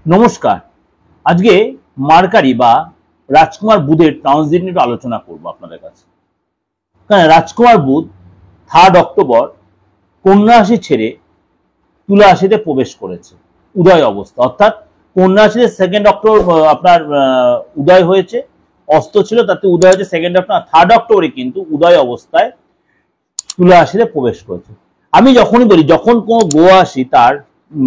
নমস্কার। আজকে মার্কারি বা রাজকুমার বুধের ট্রানজিট নিয়ে আলোচনা করব আপনাদের কাছে। কারণ রাজকুমার বুধ 3 অক্টোবর কন্যা রাশি ছেড়ে তুলা রাশিতে প্রবেশ করেছে উদয় অবস্থা, অর্থাৎ কন্যা রাশিতে 2 অক্টোবর আপনার উদয় হয়েছে, অস্ত ছিল, তাতে উদয় হয়েছে 2 অক্টোবর। 3 অক্টোবরে কিন্তু উদয় অবস্থায় তুলা রাশিতে প্রবেশ করেছে। আমি যখনই বলি যখন কোনো গ্রহ রাশি তার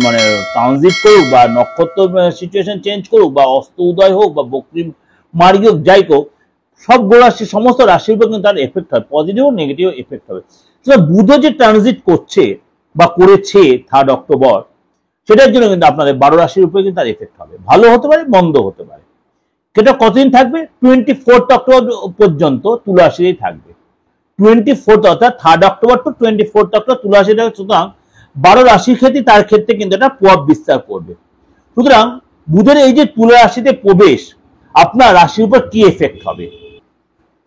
মানে ট্রানজিট করুক বা নক্ষত্র সিচুয়েশন চেঞ্জ করুক বা অস্ত উদয় হোক বা বক্রী মার্গী হোক, যাই হোক, সব গ্রহ রাশি সমস্ত রাশির উপর কিন্তু তার এফেক্ট হয়, পজিটিভ ও নেগেটিভ এফেক্ট হবে। বুধ যে ট্রানজিট করছে বা করেছে 3 অক্টোবর, সেটার জন্য কিন্তু আপনাদের 12 রাশির উপরে কিন্তু তার এফেক্ট হবে, ভালো হতে পারে মন্দ হতে পারে। সেটা কতদিন থাকবে? 24 অক্টোবর পর্যন্ত তুলা রাশিতেই থাকবে। 24 অর্থাৎ 3 অক্টোবর টু 24 অক্টোবর তুলা রাশি থাকবে। সুতরাং 12 রাশির ক্ষেত্রে তার ক্ষেত্রে কিন্তু এটা প্রভাব বিস্তার করবে। সুতরাং বুধের এই যে তুলা রাশিতে প্রবেশ আপনার রাশির উপর কি এফেক্ট হবে?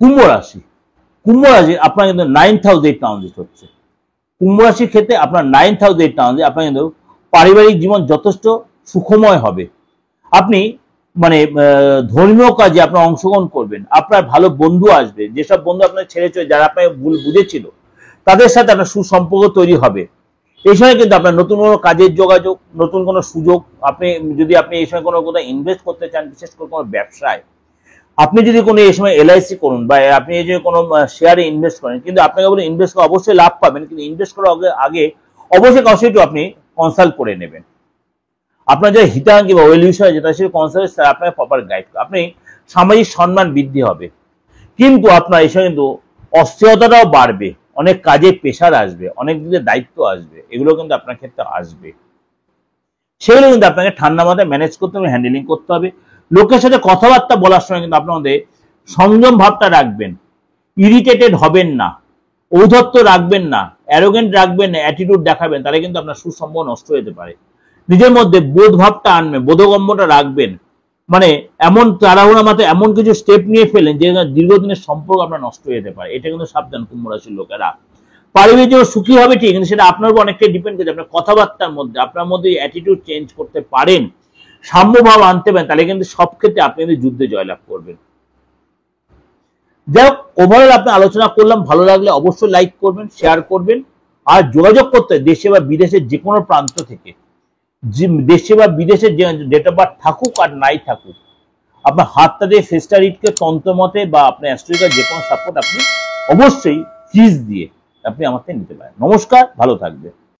কুম্ভ রাশি আপনার কিন্তু 9th হাউসে ট্রানজিট হচ্ছে। কুম্ভ রাশির ক্ষেত্রে আপনার 9th হাউসে ট্রানজিট, আপনার কিন্তু পারিবারিক জীবন যথেষ্ট সুখময় হবে। আপনি মানে ধর্মীয় কাজে আপনার অংশগ্রহণ করবেন, আপনার ভালো বন্ধু আসবে, যেসব বন্ধু আপনার ছেড়ে চলে, যারা আপনাকে ভুল বুঝেছিল, তাদের সাথে আপনার সুসম্পর্ক তৈরি হবে। এই সময় কিন্তু আপনার নতুন কোনো কাজের যোগাযোগ, নতুন কোনো সুযোগ, আপনি যদি এই সময় কোনো কোথাও ইনভেস্ট করতে চান, বিশেষ করে কোনো ব্যবসায়, আপনি যদি কোনো এই সময় LIC করুন বা আপনি এই যে কোনো শেয়ারে ইনভেস্ট করেন, কিন্তু আপনাকে বলে ইনভেস্ট করে অবশ্যই লাভ পাবেন, কিন্তু ইনভেস্ট করার আগে অবশ্যই একটু আপনি কনসাল্ট করে নেবেন। আপনার যে হিতাঙ্গী বা ওয়েল উইশার যেটা সে কনসাল্ট আপনাকে প্রপার গাইড করে, আপনি সামাজিক সম্মান বৃদ্ধি হবে। কিন্তু আপনার এই সময় কিন্তু অস্থিরতাটাও বাড়বে, অনেক কাজে প্রেশার আসবে, অনেক দিকে দায়িত্ব আসবে, এগুলো কিন্তু আপনার ক্ষেত্রে আসবে। সেগুলো কিন্তু আপনাকে ঠান্ডা মাথায় ম্যানেজ করতে হবে, হ্যান্ডেলিং করতে হবে। লোকের সাথে কথাবার্তা বলার সময় কিন্তু আপনাদের সংযম ভাবটা রাখবেন, ইরিটেটেড হবেন না, ঔদ্ধত্য রাখবেন না, অ্যারোগেন্ট রাখবেন না, অ্যাটিটিউড দেখাবেন, তাহলে কিন্তু আপনার সুসম্পর্ক নষ্ট হতে পারে। নিজের মধ্যে বোধ ভাবটা আনবেন, বোধগম্যটা রাখবেন, মানে এমন তাড়াহুড়া মাথায় এমন কিছু স্টেপ নিয়ে ফেলেন যে দীর্ঘদিনের সম্পর্ক আপনার নষ্ট হয়ে যেতে পারে। এটা কিন্তু সাবধান কুম্ভ রাশির লোকেরা। পারিবারিক জীবন সুখী হবে ঠিক, কিন্তু সেটা আপনার উপর অনেকটাই ডিপেন্ড করে। আপনার কথাবার্তার মধ্যে আপনার মধ্যে অ্যাটিটিউড চেঞ্জ করতে পারেন, সাম্যভাব আনতে পারেন, তাহলে কিন্তু সব ক্ষেত্রে আপনি কিন্তু যুদ্ধে জয়লাভ করবেন। যাই হোক, ওভারঅল আপনি আলোচনা করলাম, ভালো লাগলে অবশ্যই লাইক করবেন, শেয়ার করবেন। আর যোগাযোগ করতে দেশে বা বিদেশের যে কোনো প্রান্ত থেকে, দেশে বা বিদেশের যে ডেট অফ বার্থ থাকুক আর নাই থাকুক, আপনার হাতটা দিয়ে ফেস্টা রিডকে তন্ত্রমতে বা আপনার অ্যাস্ট্রোলজিক্যাল যে কোনো সাপোর্ট আপনি অবশ্যই ফিজ দিয়ে আপনি আমার থেকে নিতে পারেন। নমস্কার, ভালো থাকবে।